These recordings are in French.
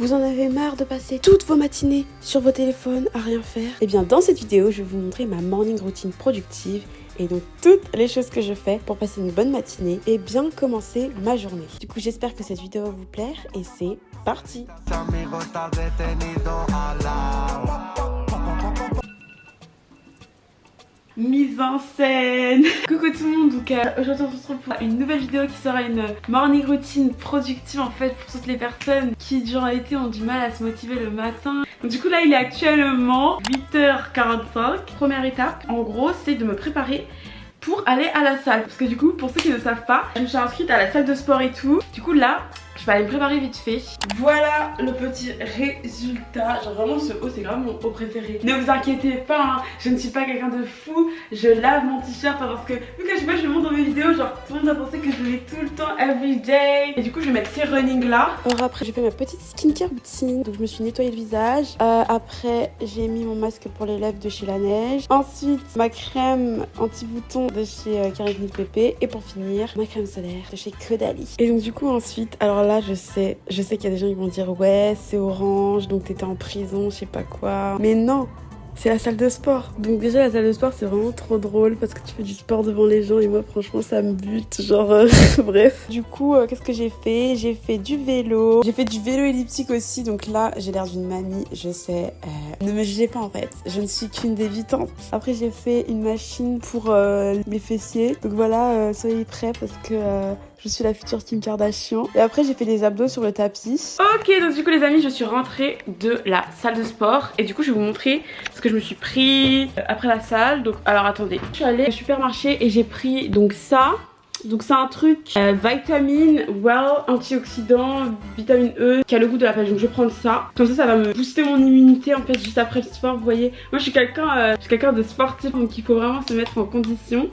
Vous en avez marre de passer toutes vos matinées sur vos téléphones à rien faire? Eh bien dans cette vidéo, je vais vous montrer ma morning routine productive et donc toutes les choses que je fais pour passer une bonne matinée et bien commencer ma journée. Du coup, j'espère que cette vidéo va vous plaire et c'est parti! Mise en scène. Coucou tout le monde, donc aujourd'hui on se retrouve pour une nouvelle vidéo qui sera une morning routine productive en fait pour toutes les personnes qui durant l'été ont du mal à se motiver le matin. Donc du coup là il est actuellement 8h45. Première étape en gros c'est de me préparer pour aller à la salle, parce que du coup pour ceux qui ne savent pas, je me suis inscrite à la salle de sport et tout. Du coup là je vais aller me préparer vite fait. Voilà le petit résultat. Genre vraiment ce haut c'est vraiment mon haut préféré. Ne vous inquiétez pas hein, je ne suis pas quelqu'un de fou. Je lave mon t-shirt parce que vu que je sais pas, je le montre dans mes vidéos, genre tout le monde a pensé que je l'ai tout le temps everyday. Et du coup je vais mettre ces running là. Alors après j'ai fait ma petite skincare routine. Donc je me suis nettoyé le visage. Après j'ai mis mon masque pour les lèvres de chez La Neige. Ensuite ma crème anti-bouton de chez Caribou Pépé. Et pour finir ma crème solaire de chez Caudalie. Et donc du coup ensuite, alors là je sais qu'il y a des gens qui vont dire ouais c'est orange donc t'étais en prison je sais pas quoi, mais non, c'est la salle de sport. Donc déjà la salle de sport c'est vraiment trop drôle parce que tu fais du sport devant les gens et moi franchement ça me bute genre bref. Du coup qu'est-ce que j'ai fait? J'ai fait du vélo, j'ai fait du vélo elliptique aussi, donc là j'ai l'air d'une mamie, je sais, ne me jugez pas en fait, je ne suis qu'une débutante. Après j'ai fait une machine pour mes fessiers, donc voilà, soyez prêts parce que je suis la future Kim Kardashian. Et après j'ai fait des abdos sur le tapis. Ok, donc du coup les amis je suis rentrée de la salle de sport et du coup je vais vous montrer ce que je me suis pris après la salle. Donc alors attendez, je suis allée au supermarché et j'ai pris donc ça. Donc c'est un truc vitamine well antioxydant vitamine E qui a le goût de la pêche. Donc je vais prendre ça. Comme ça va me booster mon immunité en fait juste après le sport. Vous voyez, moi je suis quelqu'un de sportif donc il faut vraiment se mettre en condition.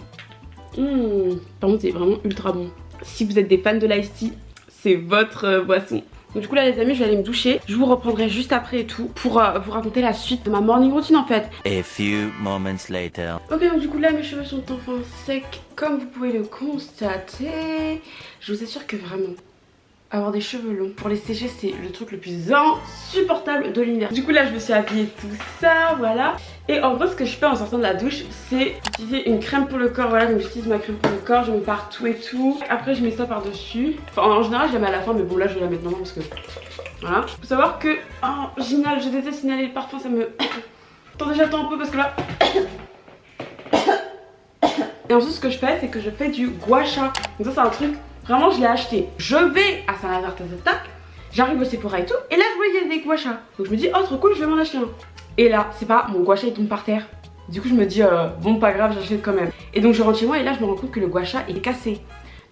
Par contre c'est vraiment ultra bon. Si vous êtes des fans de l'ice tea, c'est votre boisson. Donc du coup là les amis je vais aller me doucher. Je vous reprendrai juste après et tout pour vous raconter la suite de ma morning routine en fait. A few moments later. Ok, donc du coup là mes cheveux sont enfin secs comme vous pouvez le constater. Je vous assure que vraiment avoir des cheveux longs pour les sécher c'est le truc le plus insupportable de l'univers. Du coup là je me suis habillée tout ça, voilà. Et en gros ce que je fais en sortant de la douche c'est utiliser une crème pour le corps. Voilà, donc j'utilise ma crème pour le corps, je mets partout et tout. Après je mets ça par dessus. Enfin en général je la mets à la fin, mais bon là je vais la mettre maintenant parce que voilà. Faut savoir que génial, je déteste inhaler les parfums, ça me... Attendez, j'attends un peu parce que là... Et ensuite ce que je fais c'est que je fais du gua sha. Donc ça c'est un truc, vraiment je l'ai acheté. Je vais à Saint-Lazare, j'arrive au Sephora et tout, et là je vois il y a des gua sha. Donc je me dis oh trop cool, je vais m'en acheter un. Et là c'est pas, mon gua sha il tombe par terre. Du coup je me dis bon pas grave, j'achète quand même. Et donc je rentre chez moi et là je me rends compte que le gua sha est cassé.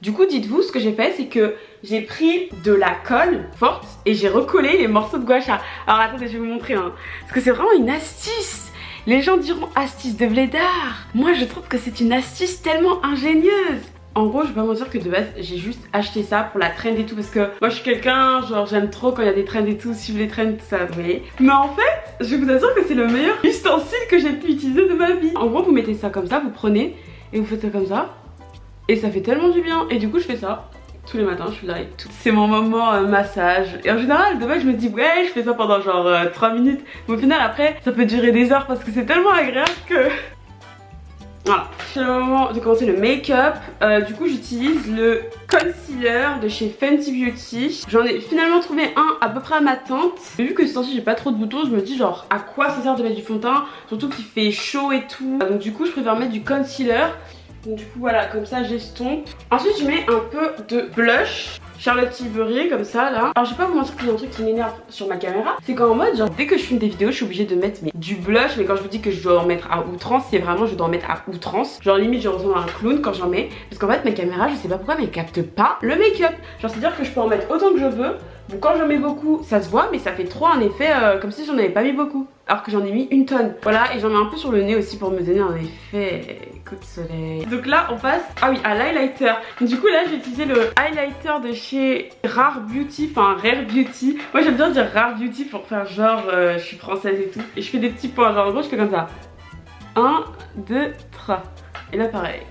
Du coup dites-vous ce que j'ai fait c'est que j'ai pris de la colle forte et j'ai recollé les morceaux de gua sha. Alors attendez je vais vous montrer hein, parce que c'est vraiment une astuce. Les gens diront astuce de blédard. Moi je trouve que c'est une astuce tellement ingénieuse. En gros je vais pas mentir que de base j'ai juste acheté ça pour la trend et tout, parce que moi je suis quelqu'un genre j'aime trop quand il y a des trends et tout, suivre les trends tout ça vous voyez. Mais en fait je vous assure que c'est le meilleur ustensile que j'ai pu utiliser de ma vie. En gros vous mettez ça comme ça, vous prenez et vous faites ça comme ça et ça fait tellement du bien. Et du coup je fais ça tous les matins, je suis là et tout. C'est mon moment massage. Et en général de base je me dis ouais je fais ça pendant genre 3 minutes. Mais au final après ça peut durer des heures parce que c'est tellement agréable que... Voilà, c'est le moment de commencer le make-up. Du coup j'utilise le concealer de chez Fenty Beauty. J'en ai finalement trouvé un à peu près à ma teinte. Vu que ce temps-ci j'ai pas trop de boutons, je me dis genre à quoi ça sert de mettre du fond de teint, surtout qu'il fait chaud et tout. Donc du coup je préfère mettre du concealer. Donc du coup voilà, comme ça j'estompe. Ensuite je mets un peu de blush Charlotte Tilbury comme ça là. Alors je vais pas vous mentir qu'il y a un truc qui m'énerve sur ma caméra, c'est qu'en mode genre dès que je filme des vidéos je suis obligée de mettre du blush. Mais quand je vous dis que je dois en mettre à outrance, c'est vraiment je dois en mettre à outrance. Genre limite je ressemble à un clown quand j'en mets. Parce qu'en fait ma caméra je sais pas pourquoi mais elle capte pas le make-up. Genre c'est à dire que je peux en mettre autant que je veux. Donc quand j'en mets beaucoup ça se voit, mais ça fait trop un effet comme si j'en avais pas mis beaucoup. Alors que j'en ai mis une tonne. Voilà, et j'en mets un peu sur le nez aussi pour me donner un effet coup de soleil. Donc là on passe, ah oui, à l'highlighter. Du coup là j'ai utilisé le highlighter de chez Rare Beauty, enfin Rare Beauty. Moi j'aime bien dire Rare Beauty pour faire genre je suis française et tout. Et je fais des petits points, genre en gros je fais comme ça. 1, 2, 3. Et là pareil.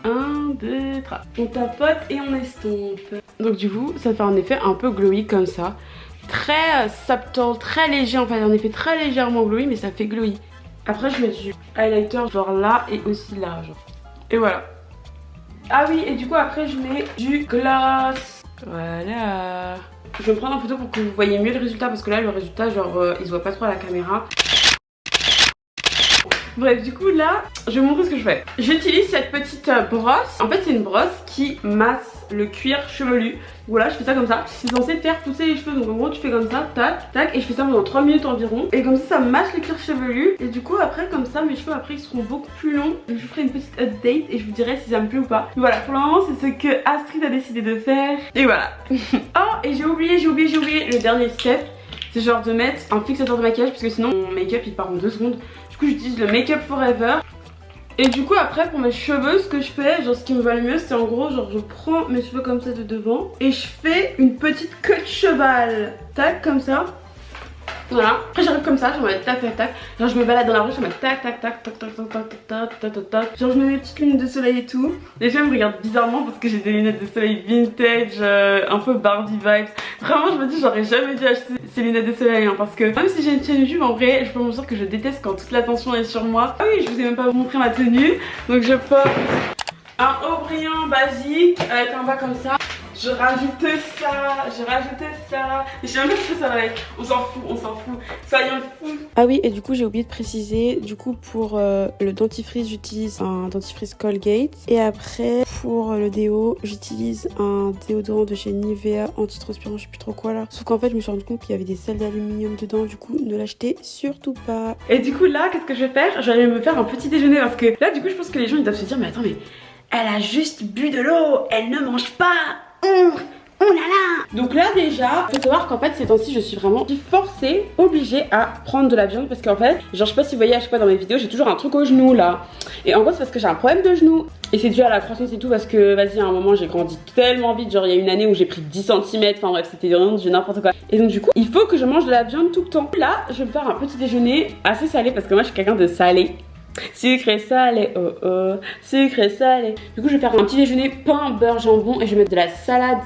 1, 2, 3. On tapote et on estompe. Donc du coup ça fait un effet un peu glowy comme ça. très subtle, très léger en fait, un effet très légèrement glowy, mais ça fait glowy. Après je mets du highlighter genre là et aussi là genre. Et voilà. Ah oui, et du coup après je mets du gloss. Voilà. Je vais me prendre en photo pour que vous voyez mieux le résultat, parce que là le résultat genre il se voit pas trop à la caméra. Bref, du coup là, je vais vous montrer ce que je fais. J'utilise cette petite brosse. En fait c'est une brosse qui masse le cuir chevelu. Voilà, je fais ça comme ça. C'est censé faire pousser les cheveux. Donc en gros tu fais comme ça, tac, tac. Et je fais ça pendant 3 minutes environ. Et comme ça masse le cuir chevelu. Et du coup après comme ça mes cheveux après ils seront beaucoup plus longs. Je vous ferai une petite update et je vous dirai si ça me plaît ou pas. Mais voilà, pour le moment c'est ce que Astrid a décidé de faire. Et voilà. Oh, et j'ai oublié le dernier step. C'est genre de mettre un fixateur de maquillage, parce que sinon mon make-up il part en 2 secondes. Du coup j'utilise le Make Up Forever. Et du coup après pour mes cheveux ce que je fais, genre ce qui me va le mieux c'est en gros genre je prends mes cheveux comme ça de devant et je fais une petite queue de cheval. Tac comme ça. Voilà, après j'arrive comme ça, je me mets tac tac tac. Genre je me balade dans la rue, je me mets tac tac tac tac tac tac tac tac tac tac tac. Genre je mets mes petites lunettes de soleil et tout. Les gens me regardent bizarrement parce que j'ai des lunettes de soleil vintage, un peu Barbie vibes. Vraiment je me dis j'aurais jamais dû acheter ces lunettes de soleil hein, parce que même si j'ai une chaîne YouTube en vrai je peux vous dire que je déteste quand toute l'attention est sur moi. Ah oui, je vous ai même pas montré ma tenue. Donc je porte un haut brillant basique avec un bas comme ça. Je rajoute ça. Je sais même pas ce que ça va avec. On s'en fout. Soyons fous. Ah oui, et du coup j'ai oublié de préciser. Du coup pour le dentifrice j'utilise un dentifrice Colgate. Et après pour le déo j'utilise un déodorant de chez Nivea anti-transpirant, je sais plus trop quoi là. Sauf qu'en fait je me suis rendu compte qu'il y avait des sels d'aluminium dedans. Du coup ne l'achetez surtout pas. Et du coup là qu'est-ce que je vais faire? Je vais aller me faire un petit déjeuner parce que là du coup je pense que les gens ils doivent se dire mais attends mais elle a juste bu de l'eau, elle ne mange pas. Oh là là. Donc là déjà, faut savoir qu'en fait ces temps-ci je suis vraiment forcée, obligée à prendre de la viande parce qu'en fait, genre je sais pas si vous voyez à chaque fois dans mes vidéos, j'ai toujours un truc au genou là. Et en gros c'est parce que j'ai un problème de genou. Et c'est dû à la croissance et tout parce que vas-y à un moment j'ai grandi tellement vite, genre il y a une année où j'ai pris 10 cm, enfin bref c'était vraiment du n'importe quoi. Et donc du coup il faut que je mange de la viande tout le temps. Là je vais me faire un petit déjeuner assez salé parce que moi je suis quelqu'un de salé. Sucré salé, oh oh, sucré salé. Du coup je vais faire un petit déjeuner pain, beurre, jambon et je vais mettre de la salade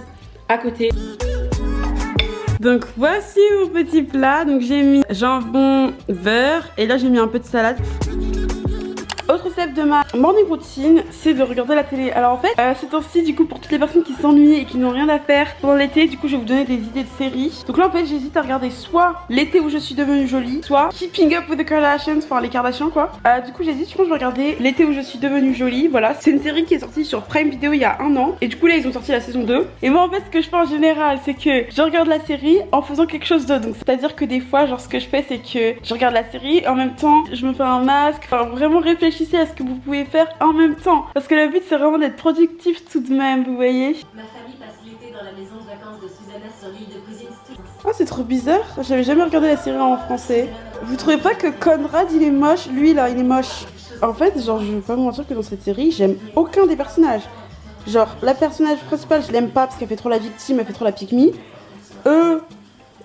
à côté. Donc voici mon petit plat. Donc j'ai mis jambon, beurre et là j'ai mis un peu de salade. Autre step de ma morning routine, c'est de regarder la télé. Alors en fait, ces temps-ci, du coup, pour toutes les personnes qui s'ennuient et qui n'ont rien à faire pendant l'été, du coup, je vais vous donner des idées de séries. Donc là, en fait, j'hésite à regarder soit L'été où je suis devenue jolie, soit Keeping Up with the Kardashians, enfin les Kardashians quoi. Du coup, j'hésite, je pense que je vais regarder L'été où je suis devenue jolie. Voilà, c'est une série qui est sortie sur Prime Video il y a 1 an. Et du coup, là, ils ont sorti la saison 2. Et moi, en fait, ce que je fais en général, c'est que je regarde la série en faisant quelque chose d'autre. Donc, c'est-à-dire que des fois, genre, ce que je fais, c'est que je regarde la série et en même temps, je me fais un masque. Enfin, vraiment réfléchissez à ce que vous pouvez faire en même temps. Parce que le but, c'est vraiment d'être productif tout de même, vous voyez. Ma famille passe l'été dans la maison de vacances de Susanna sur l'île de Cousine Street. Oh, c'est trop bizarre. J'avais jamais regardé la série en français. Vous trouvez pas que Conrad, il est moche? Lui, là, il est moche. En fait, genre, je vais pas vous mentir que dans cette série, j'aime aucun des personnages. Genre, la personnage principale, je l'aime pas parce qu'elle fait trop la victime, elle fait trop la pique-me. Eux,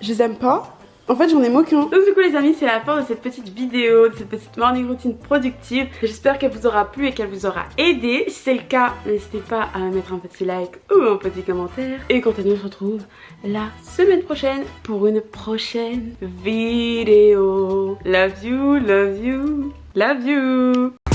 je les aime pas. En fait j'en ai aucun. Donc du coup les amis c'est la fin de cette petite vidéo, de cette petite morning routine productive. J'espère qu'elle vous aura plu et qu'elle vous aura aidé. Si c'est le cas, n'hésitez pas à mettre un petit like ou un petit commentaire. Et quant à nous on se retrouve la semaine prochaine pour une prochaine vidéo. Love you, love you, love you.